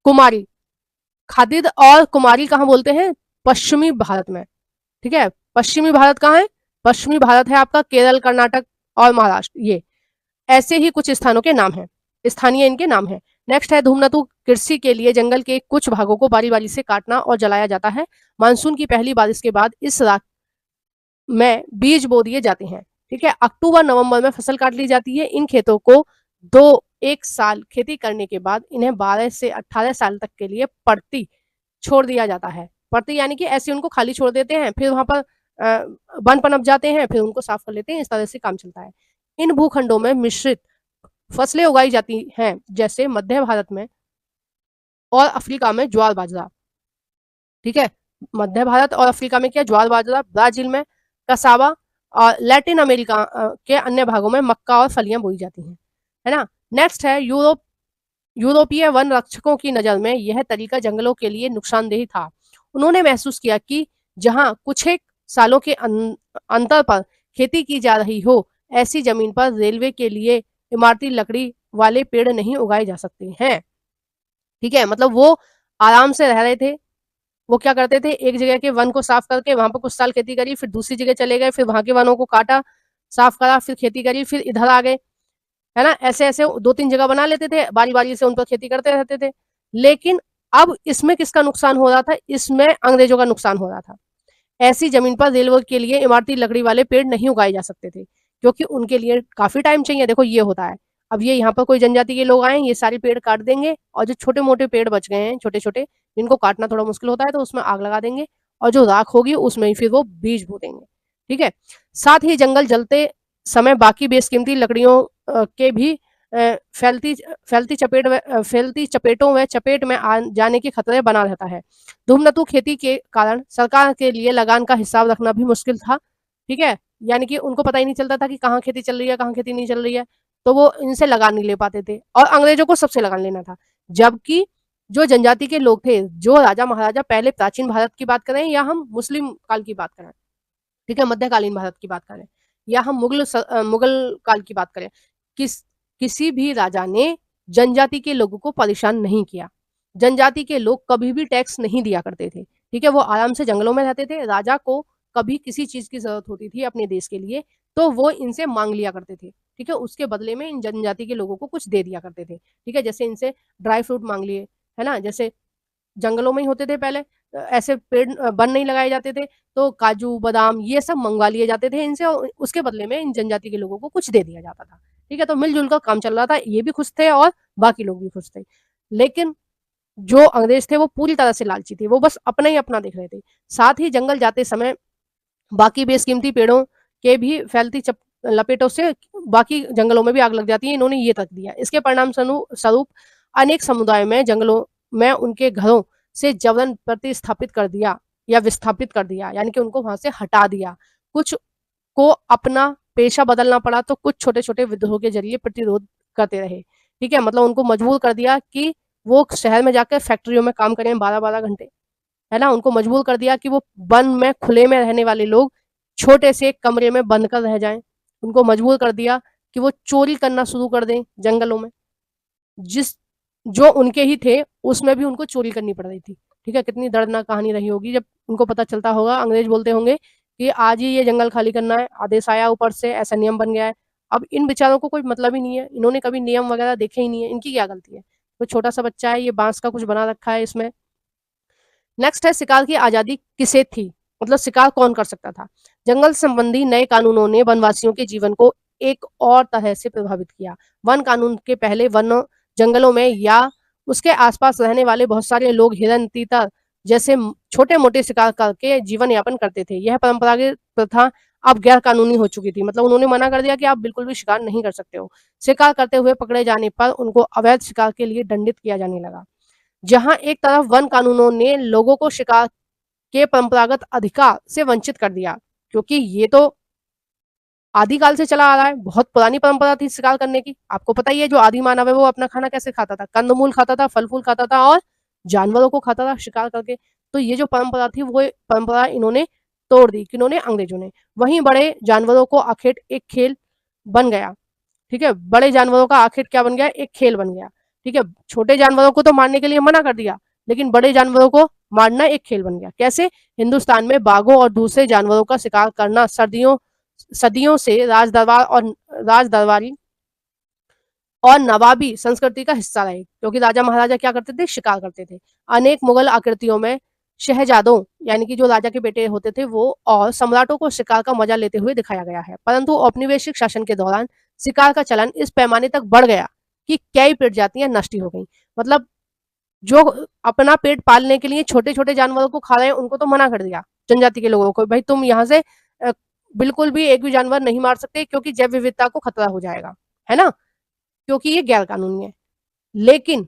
कुमारी, खादिद और कुमारी कहाँ बोलते हैं, पश्चिमी भारत में, ठीक है। पश्चिमी भारत कहाँ है, पश्चिमी भारत है आपका केरल, कर्नाटक और महाराष्ट्र, ये ऐसे ही कुछ स्थानों के नाम हैं, स्थानीय इनके नाम हैं। नेक्स्ट है धूमनतु कृषि के लिए जंगल के कुछ भागों को बारी बारी से काटना और जलाया जाता है। मानसून की पहली बारिश के बाद इस राख में बीज बो दिए जाते हैं, ठीक है। अक्टूबर नवंबर में फसल काट ली जाती है। इन खेतों को 1 साल खेती करने के बाद इन्हें 12 से 18 साल तक के लिए पड़ती छोड़ दिया जाता है। पड़ती यानी कि ऐसे उनको खाली छोड़ देते हैं, फिर वहां पर वन पनप जाते हैं, फिर उनको साफ कर लेते हैं, इस तरह से काम चलता है। इन भूखंडों में मिश्रित फसलें उगाई जाती हैं, जैसे मध्य भारत में और अफ्रीका में ज्वार बाजरा, ठीक है। मध्य भारत और अफ्रीका में क्या, ज्वार बाजरा, ब्राजील में कसावा, और लैटिन अमेरिका के अन्य भागों में मक्का और फलियां बोई जाती हैं, है ना। नेक्स्ट है यूरोपीय वन रक्षकों की नजर में यह तरीका जंगलों के लिए नुकसानदेह था। उन्होंने महसूस किया कि जहां कुछ एक सालों के अंतर पर खेती की जा रही हो, ऐसी जमीन पर रेलवे के लिए इमारती लकड़ी वाले पेड़ नहीं उगाए जा सकते हैं, ठीक है। मतलब वो आराम से रह रहे थे, वो क्या करते थे, एक जगह के वन को साफ करके वहां पर कुछ साल खेती करी, फिर दूसरी जगह चले गए, फिर वहां के वनों को काटा, साफ करा, फिर खेती करी, फिर इधर आ गए, है ना। ऐसे ऐसे 2-3 जगह बना लेते थे, बारी बारी से उन पर खेती करते रहते थे। लेकिन अब इसमें किसका नुकसान हो रहा था, इसमें अंग्रेजों का नुकसान हो रहा था। ऐसी जमीन पर रेलवे के लिए इमारती लकड़ी वाले पेड़ नहीं उगाए जा सकते थे, क्योंकि उनके लिए काफी टाइम चाहिए। देखो ये होता है, अब ये यहाँ पर कोई जनजाति के लोग आए, ये सारे पेड़ काट देंगे, और जो छोटे मोटे पेड़ बच गए हैं, छोटे छोटे, जिनको काटना थोड़ा मुश्किल होता है, तो उसमें आग लगा देंगे, और जो राख होगी उसमें ही फिर वो बीज बो देंगे, ठीक है। साथ ही जंगल जलते समय बाकी बेशकीमती लकड़ियों के भी फैलती चपेटों व चपेट में आ जाने के खतरे बना रहता है। धूमनतु खेती के कारण सरकार के लिए लगान का हिसाब रखना भी मुश्किल था, ठीक है। यानी कि उनको पता ही नहीं चलता था कि कहाँ खेती चल रही है, कहाँ खेती नहीं चल रही है, तो वो इनसे लगान नहीं ले पाते थे, और अंग्रेजों को सबसे लगान लेना था। जबकि जो जनजाति के लोग थे, जो राजा महाराजा पहले प्राचीन भारत की बात करें या हम मुस्लिम काल की बात करें, ठीक है, मध्यकालीन भारत की बात करें, या हम मुगल काल की बात करें, किसी भी राजा ने जनजाति के लोगों को परेशान नहीं किया। जनजाति के लोग कभी भी टैक्स नहीं दिया करते थे, ठीक है। वो आराम से जंगलों में रहते थे। राजा को कभी किसी चीज की जरूरत होती थी अपने देश के लिए, तो वो इनसे मांग लिया करते थे, ठीक है। उसके बदले में इन जनजाति के लोगों को कुछ दे दिया करते थे, ठीक है। जैसे इनसे ड्राई फ्रूट मांग लिए, है ना, जैसे जंगलों में ही होते थे पहले, ऐसे पेड़ वन नहीं लगाए जाते थे, तो काजू बादाम ये सब मंगवा लिए जाते थे इनसे, और उसके बदले में इन जनजाति के लोगों को कुछ दे दिया जाता था, ठीक है। तो मिलजुल कर काम चल रहा था, ये भी खुश थे और बाकी लोग भी खुश थे। लेकिन जो अंग्रेज थे वो पूरी तरह से लालची थे, वो बस अपना ही अपना देख रहे थे। साथ ही जंगल जाते समय बाकी बेशकीमती पेड़ों के भी फैलती लपेटों से बाकी जंगलों में भी आग लग जाती है, इन्होंने ये तक दिया। इसके परिणाम स्वरूप अनेक समुदायों में जंगलों में उनके घरों से जबरन प्रतिस्थापित कर दिया या विस्थापित कर दिया, यानी कि उनको वहां से हटा दिया। कुछ को अपना पेशा बदलना पड़ा, तो कुछ छोटे-छोटे विद्रोह के ज़रिए प्रतिरोध करते रहे। ठीक है? मतलब उनको मजबूर कर दिया कि वो शहर में जाकर फैक्ट्रियों में काम करें 12-12 घंटे, है ना? उनको मजबूर कर दिया कि वो वन में खुले में रहने वाले लोग छोटे से एक कमरे में बंद कर रह जाएँ। उनको मजबूर कर दिया कि वो चोरी करना शुरू कर दें जंगलों में। जिस जो उनके ही थे, उसमें भी उनको चोरी करनी पड़ रही थी। ठीक है? कितनी दर्दनाक कहानी रही होगी जब उनको पता चलता होगा, अंग्रेज़ बोलते होंगे कि आज ही ये जंगल खाली करना है, आदेश आया ऊपर से, ऐसा नियम बन गया है। अब इन बेचारों को कोई मतलब ही नहीं है, इन्होंने कभी नियम वगैरह देखे ही नहीं है, इनकी क्या गलती है? तो छोटा-सा बच्चा है, ये बाँस का कुछ बना रखा है इसमें। नेक्स्ट है शिकार की आज़ादी किसे थी? मतलब शिकार कौन कर सकता था? जंगल संबंधी नए कानूनों ने वनवासियों के जीवन को एक और तरह से प्रभावित किया। वन कानून के पहले वन जंगलों में या उसके आसपास रहने वाले बहुत सारे लोग हिरन, तीतर जैसे छोटे-मोटे शिकार करके जीवन यापन करते थे। यह परंपरागत प्रथा अब गैर कानूनी हो चुकी थी। मतलब उन्होंने मना कर दिया कि आप बिल्कुल भी शिकार नहीं कर सकते हो। शिकार करते हुए पकड़े जाने पर उनको अवैध शिकार के लिए दंडित किया जाने लगा। जहां एक तरफ वन कानूनों ने लोगों को शिकार के परंपरागत अधिकार से वंचित कर दिया, क्योंकि ये तो आदिकाल से चला आ रहा है, बहुत पुरानी परंपरा थी शिकार करने की। आपको पता ही है जो आदि मानव है वो अपना खाना कैसे खाता था, कंदमूल खाता था, फल फूल खाता था और जानवरों को खाता था शिकार करके। तो ये जो परंपरा थी वो परंपरा इन्होंने तोड़ दी, किन्होंने? अंग्रेजों ने। वहीं बड़े जानवरों को आखिर एक खेल बन गया। ठीक है? बड़े जानवरों का आखिर क्या बन गया? एक खेल बन गया। ठीक है? छोटे जानवरों को तो मारने के लिए मना कर दिया, लेकिन बड़े जानवरों को मारना एक खेल बन गया। कैसे? हिंदुस्तान में बाघों और दूसरे जानवरों का शिकार करना सर्दियों सदियों से राज दरबारी और नवाबी संस्कृति का हिस्सा रहे, क्योंकि राजा महाराजा क्या करते थे? शिकार करते थे। अनेक मुगल आकृतियों में शहजादों यानी कि जो राजा के बेटे होते थे वो और सम्राटों को शिकार का मजा लेते हुए दिखाया गया है, परंतु औपनिवेशिक शासन के दौरान शिकार का चलन इस पैमाने तक बढ़ गया कि कई प्रजातियां नष्ट हो गई। मतलब जो अपना पेट पालने के लिए छोटे-छोटे जानवरों को खा रहे हैं, उनको तो मना कर दिया जनजाति के लोगों को, भाई तुम यहाँ से बिल्कुल भी एक भी जानवर नहीं मार सकते, क्योंकि जैव विविधता को खतरा हो जाएगा, है ना? क्योंकि ये गैर कानूनी है। लेकिन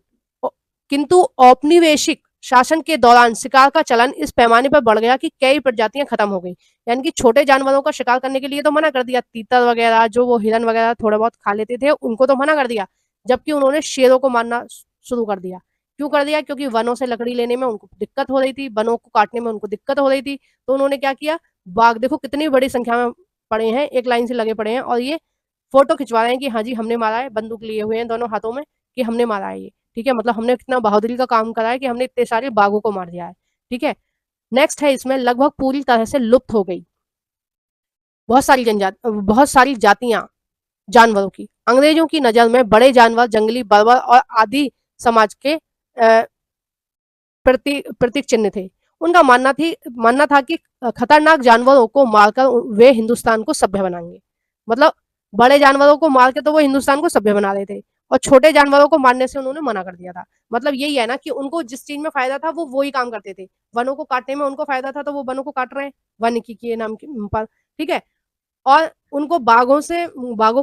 किंतु औपनिवेशिक शासन के दौरान शिकार का चलन इस पैमाने पर बढ़ गया कि कई प्रजातियां खत्म हो गई। यानी कि छोटे जानवरों का शिकार करने के लिए तो मना कर दिया, तीतर वगैरह जो वो हिरन वगैरह थोड़ा बहुत खा लेते थे उनको तो मना कर दिया, जबकि उन्होंने शेरों को मारना शुरू कर दिया। क्यों कर दिया? क्योंकि वनों से लकड़ी लेने में उनको दिक्कत हो रही थी, वनों को काटने में उनको दिक्कत हो रही थी। तो उन्होंने क्या किया? बाघ देखो कितनी बड़ी संख्या में पड़े हैं, एक लाइन से लगे पड़े हैं और ये फोटो खिंचवा रहे हैं कि हाँ जी हमने मारा है, बंदूक लिए हुए हैं दोनों हाथों में कि हमने मारा है ये। ठीक है? मतलब हमने कितना बहादुरी का काम करा है कि हमने इतने सारे बाघों को मार दिया है। ठीक है? नेक्स्ट है इसमें लगभग पूरी तरह से लुप्त हो गई बहुत सारी जातियां जानवरों की। अंग्रेजों की नजर में बड़े जानवर जंगली बर्बर और आदि समाज के प्रतीक चिन्ह थे। उनका मानना था कि खतरनाक जानवरों को मारकर वे हिंदुस्तान को सभ्य बनाएंगे। मतलब बड़े जानवरों को मार के तो वो हिंदुस्तान को सभ्य बना रहे थे और छोटे जानवरों को मारने से उन्होंने मना कर दिया था। मतलब यही है ना कि उनको जिस चीज में फायदा था वो ही काम करते थे। वनों को काटने में उनको फायदा था तो वो वनों को काट रहे हैं, वानिकी के नाम पर। ठीक है? और उनको बाघों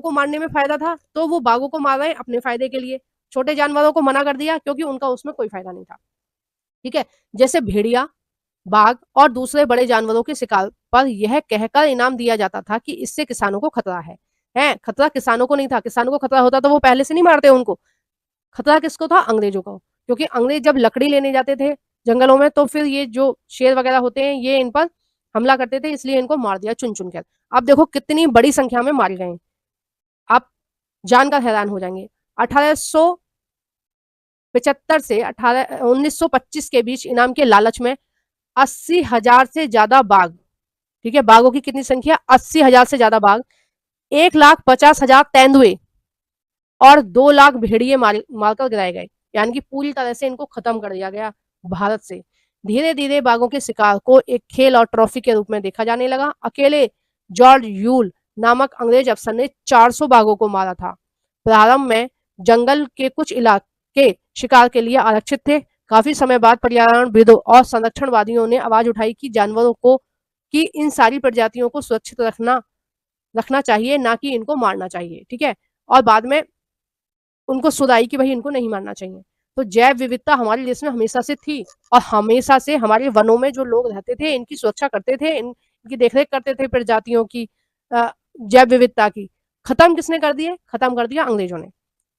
को मारने में फायदा था तो वो बाघों को मार रहे हैं अपने फायदे के लिए। छोटे जानवरों को मना कर दिया क्योंकि उनका उसमें कोई फायदा नहीं था। ठीक है? जैसे भेड़िया, बाघ और दूसरे बड़े जानवरों के शिकार पर यह कहकर इनाम दिया जाता था कि इससे किसानों को खतरा है। खतरा किसानों को नहीं था। किसानों को खतरा होता तो वो पहले से नहीं मारते उनको। खतरा किसको था? अंग्रेजों को। क्योंकि अंग्रेज जब लकड़ी लेने जाते थे जंगलों में तो फिर ये जो शेर वगैरह होते हैं ये इन पर हमला करते थे, इसलिए इनको मार दिया चुन-चुन कर। अब देखो कितनी बड़ी संख्या में मारे गए। आप जानकर हैरान हो जाएंगे। 1875 से 1925 के बीच इनाम के लालच में 80,000 से ज्यादा बाघ, ठीक है, बाघों की कितनी संख्या? 80,000 से ज्यादा बाघ, 1,50,000 तेंदुए और 2 लाख भेड़िए मारकर गिराए गए। यानी कि पूरी तरह से इनको खत्म कर दिया गया भारत से। धीरे धीरे बाघों के शिकार को एक खेल और ट्रॉफी के रूप में देखा जाने लगा। अकेले जॉर्ज यूल नामक अंग्रेज अफसर ने 400 बाघों को मारा था। प्रारंभ में जंगल के कुछ इलाके शिकार के लिए आरक्षित थे। काफी समय बाद पर्यावरणविदों और संरक्षणवादियों ने आवाज उठाई कि जानवरों को कि इन सारी प्रजातियों को सुरक्षित रखना चाहिए, ना कि इनको मारना चाहिए। ठीक है? और बाद में उनको सुध आई कि भाई इनको नहीं मारना चाहिए। तो जैव विविधता हमारे देश में हमेशा से थी और हमेशा से हमारे वनों में जो लोग रहते थे इनकी सुरक्षा करते थे, इनकी देखरेख करते थे प्रजातियों की, जैव विविधता की। खत्म किसने कर दिए? खत्म कर दिया अंग्रेजों ने।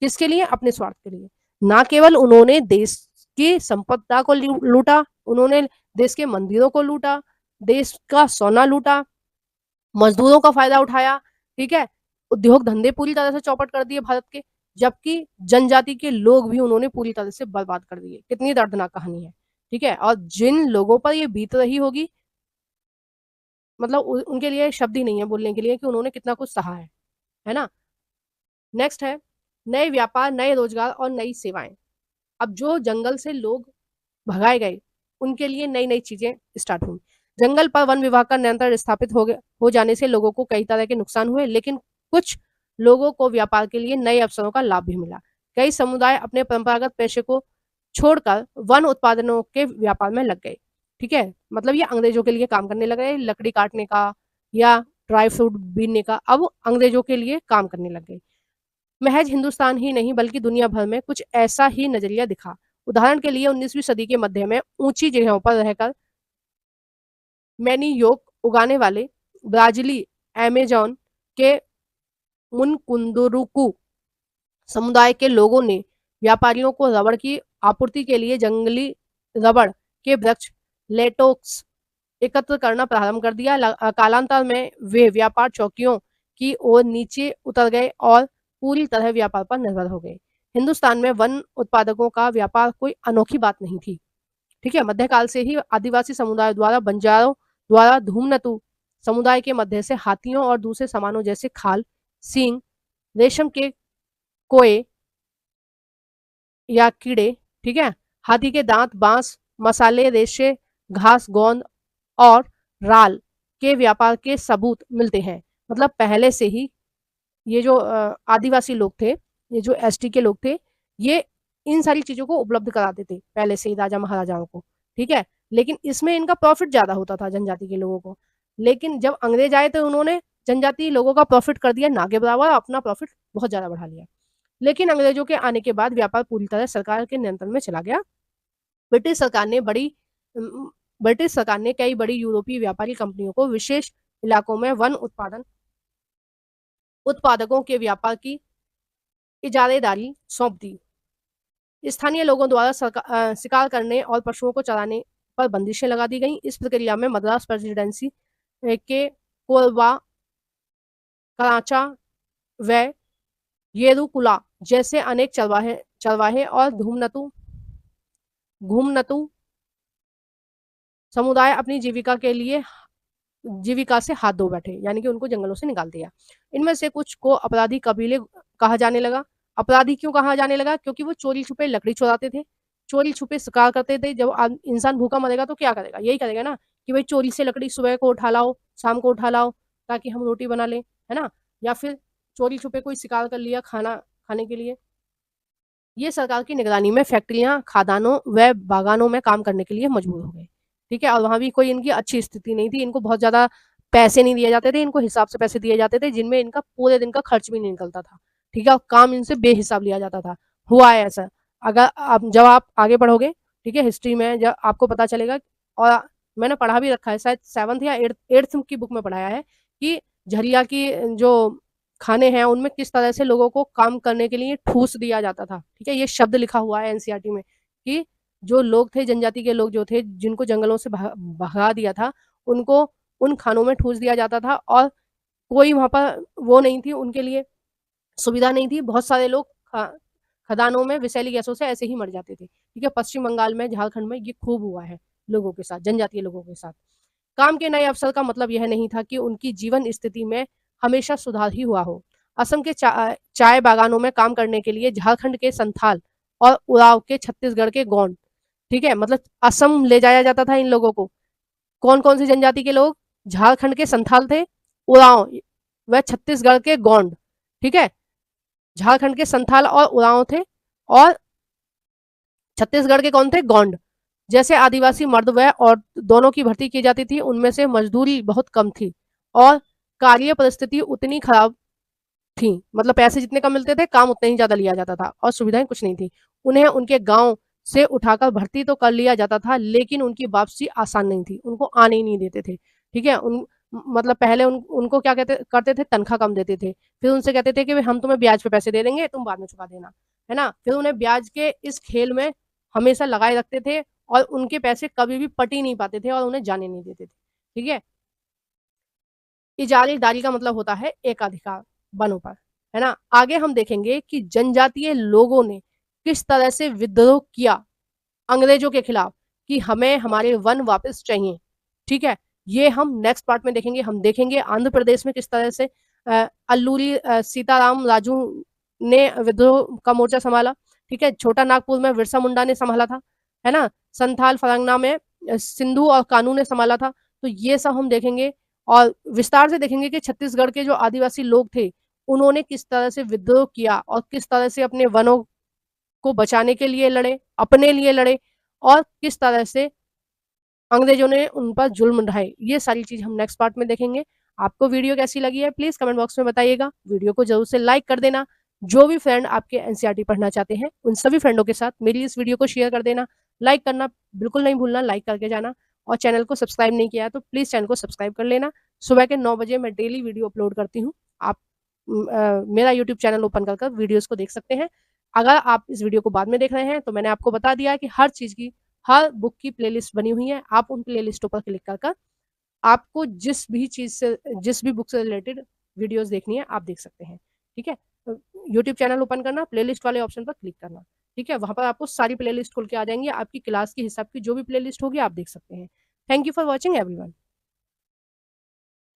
किसके लिए? अपने स्वार्थ के लिए। ना केवल उन्होंने देश की संपदा को लूटा, उन्होंने देश के मंदिरों को लूटा, देश का सोना लूटा, मजदूरों का फायदा उठाया, ठीक है, उद्योग धंधे पूरी तरह से चौपट कर दिए भारत के, जबकि जनजाति के लोग भी उन्होंने पूरी तरह से बर्बाद कर दिए। कितनी दर्दनाक कहानी है, ठीक है। और जिन लोगों पर ये बीत रही होगी, मतलब उनके लिए शब्द ही नहीं है बोलने के लिए कि उन्होंने कितना कुछ सहा है ना। नेक्स्ट है नए व्यापार, नए रोजगार और नई सेवाएं। अब जो जंगल से लोग भगाए गए उनके लिए नई नई चीजें स्टार्ट हुई। जंगल पर वन विभाग का नियंत्रण स्थापित हो जाने से लोगों को कई तरह के नुकसान हुए, लेकिन कुछ लोगों को व्यापार के लिए नए अवसरों का लाभ भी मिला। कई समुदाय अपने परंपरागत पेशे को छोड़कर वन उत्पादनों के व्यापार में लग गए, ठीक है। मतलब ये अंग्रेजों के लिए काम करने लगे, लकड़ी काटने का या ड्राई फ्रूट बीनने का, अब अंग्रेजों के लिए काम करने लग गए। महज हिंदुस्तान ही नहीं बल्कि दुनिया भर में कुछ ऐसा ही नजरिया दिखा। उदाहरण के लिए 19वीं सदी के मध्य में ऊंची जगहों पर रहकर मैनीयोग उगाने वाले ब्राजीली अमेजोन के मुनकुंदुरुकु समुदाय के लोगों ने व्यापारियों को रबड़ की आपूर्ति के लिए जंगली रबड़ के वृक्ष लेटोक्स एकत्र करना प्रारंभ कर दिया। कालांतर में वे व्यापार चौकियों की ओर नीचे उतर गए और पूरी तरह व्यापार पर निर्भर हो गए। हिंदुस्तान में वन उत्पादकों का व्यापार कोई अनोखी बात नहीं थी, ठीक है। मध्यकाल से ही आदिवासी समुदाय द्वारा बंजारों द्वारा धूमनतु समुदाय के मध्य से हाथियों और दूसरे सामानों जैसे खाल, सींग, रेशम के कोए या कीड़े, ठीक है, हाथी के दांत, बांस, मसाले, रेशे, घास, गोंद और राल के व्यापार के सबूत मिलते हैं। मतलब पहले से ही ये जो आदिवासी लोग थे, ये जो एसटी के लोग थे, ये इन सारी चीजों को उपलब्ध कराते थे पहले से ही राजा महाराजाओं को, ठीक है। लेकिन इसमें इनका प्रॉफिट ज्यादा होता था जनजाति के लोगों को। लेकिन जब अंग्रेज आए तो उन्होंने जनजाति लोगों का प्रॉफिट कर दिया ना के बराबर, अपना प्रॉफिट बहुत ज्यादा बढ़ा लिया। लेकिन अंग्रेजों के आने के बाद व्यापार पूरी तरह सरकार के नियंत्रण में चला गया। ब्रिटिश सरकार ने ब्रिटिश सरकार ने कई बड़ी यूरोपीय व्यापारी कंपनियों को विशेष इलाकों में वन उत्पादकों के व्यापार की इजारेदारी सौंप दी। स्थानीय लोगों द्वारा शिकार करने और पशुओं को चराने पर बंदिशें लगा दी गईं। इस प्रक्रिया में मद्रास प्रेसिडेंसी के कोरबा, कराचा व येरुकुला जैसे अनेक चरवाहे और घूमनतु समुदाय अपनी जीविका से हाथ धो बैठे, यानी कि उनको जंगलों से निकाल दिया। इनमें से कुछ को अपराधी कबीले कहा जाने लगा। अपराधी क्यों कहा जाने लगा? क्योंकि वो चोरी छुपे लकड़ी चुराते थे, चोरी छुपे शिकार करते थे। जब इंसान भूखा मरेगा तो क्या करेगा? यही करेगा ना कि भाई चोरी से लकड़ी सुबह को उठा लाओ, शाम को उठा लाओ, ताकि हम रोटी बना लें, है ना। या फिर चोरी छुपे कोई शिकार कर लिया खाना खाने के लिए। ये सरकार की निगरानी में फैक्ट्रियां, खादानों व बागानों में काम करने के लिए मजबूर हो गए, ठीक है। और वहां भी कोई इनकी अच्छी स्थिति नहीं थी, इनको बहुत ज्यादा पैसे नहीं दिए जाते थे, इनको हिसाब से पैसे दिए जाते थे, जिनमें इनका पूरे दिन का खर्च भी नहीं निकलता था, ठीक है। और काम इनसे बेहिसाब लिया जाता था। हुआ है ऐसा, अगर जब आप आगे बढ़ोगे, ठीक है, हिस्ट्री में जब आपको पता चलेगा, और मैंने पढ़ा भी रखा है, शायद 7th या 8th की बुक में पढ़ाया है कि झरिया की जो खाने हैं उनमें किस तरह से लोगों को काम करने के लिए ठूस दिया जाता था, ठीक है। ये शब्द लिखा हुआ है एनसीईआरटी में कि जो लोग थे, जनजाति के लोग जो थे, जिनको जंगलों से भगा दिया था, उनको उन खानों में ठूस दिया जाता था और कोई वहां पर वो नहीं थी, उनके लिए सुविधा नहीं थी। बहुत सारे लोग खदानों में विषैली गैसों से ऐसे ही मर जाते थे, ठीक है। पश्चिम बंगाल में, झारखंड में ये खूब हुआ है लोगों के साथ, जनजातीय लोगों के साथ। काम के नए अवसर का मतलब यह नहीं था कि उनकी जीवन स्थिति में हमेशा सुधार ही हुआ हो। असम के चाय बागानों में काम करने के लिए झारखंड के संथाल और उराव के छत्तीसगढ़ के गोंड, ठीक है, मतलब असम ले जाया जाता था इन लोगों को। कौन कौन सी जनजाति के लोग? झारखंड के संथाल थे, उराव व छत्तीसगढ़ के गोंड, ठीक है। झारखंड के संथाल और उराव थे और छत्तीसगढ़ के कौन थे? गोंड। जैसे आदिवासी मर्द व और दोनों की भर्ती की जाती थी, उनमें से मजदूरी बहुत कम थी और कार्य परिस्थिति उतनी खराब थी, मतलब पैसे जितने कम मिलते थे, काम उतना ही ज्यादा लिया जाता था और सुविधाएं कुछ नहीं थी। उन्हें उनके गाँव से उठाकर भर्ती तो कर लिया जाता था, लेकिन उनकी वापसी आसान नहीं थी, उनको आने ही नहीं देते थे, ठीक है? मतलब पहले उनको क्या कहते करते थे, तनख्वाह कम देते थे, फिर उनसे कहते थे कि भई हम तुम्हें ब्याज पे पैसे दे देंगे, तुम बाद में चुका देना, है ना? फिर उन्हें ब्याज के इस खेल में हमेशा लगाए रखते थे और उनके पैसे कभी भी पट ही नहीं पाते थे और उन्हें जाने नहीं देते थे, ठीक है? इजारेदारी का मतलब होता है एकाधिकार वनों पर, है ना? आगे हम देखेंगे कि जनजातीय लोगों ने किस तरह से विद्रोह किया अंग्रेजों के खिलाफ कि हमें हमारे वन वापस चाहिए, ठीक है? ये हम नेक्स्ट पार्ट में देखेंगे। हम देखेंगे आंध्र प्रदेश में किस तरह से अल्लूरी सीताराम राजू ने विद्रोह का मोर्चा संभाला, ठीक है? छोटा नागपुर में बिरसा मुंडा ने संभाला था, है ना? संथाल फरगना में सिंधु और कानू ने संभाला था। तो ये सब हम देखेंगे और विस्तार से देखेंगे कि छत्तीसगढ़ के जो आदिवासी लोग थे, उन्होंने किस तरह से विद्रोह किया और किस तरह से अपने वनों को बचाने के लिए लड़े, अपने लिए लड़े और किस तरह से अंग्रेजों ने उन पर जुल्म ढाए। ये सारी चीज़ हम नेक्स्ट पार्ट में देखेंगे। आपको वीडियो कैसी लगी है प्लीज़ कमेंट बॉक्स में बताइएगा। वीडियो को ज़रूर से लाइक कर देना। जो भी फ्रेंड आपके एनसीईआरटी पढ़ना चाहते हैं, उन सभी फ्रेंडों के साथ मेरी इस वीडियो को शेयर कर देना। लाइक करना बिल्कुल नहीं भूलना, लाइक करके जाना और चैनल को सब्सक्राइब नहीं किया है तो प्लीज़ चैनल को सब्सक्राइब कर लेना। सुबह के 9 बजे मैं डेली वीडियो अपलोड करती हूँ। आप मेरा यूट्यूब चैनल ओपन कर वीडियोज़ को देख सकते हैं। अगर आप इस वीडियो को बाद में देख रहे हैं तो मैंने आपको बता दिया है कि हर चीज़ की हर बुक की प्लेलिस्ट बनी हुई है। आप उन प्लेलिस्टों पर क्लिक कर आपको जिस भी बुक से रिलेटेड वीडियोज़ देखनी है, आप देख सकते हैं। ठीक है? यूट्यूब चैनल ओपन करना, प्लेलिस्ट वाले ऑप्शन पर क्लिक करना। ठीक है? वहाँ पर आपको सारी प्लेलिस्ट खुल के आ जाएँगी। आपकी क्लास के हिसाब की जो भी प्लेलिस्ट होगी, आप देख सकते हैं। Thank you for watching everyone.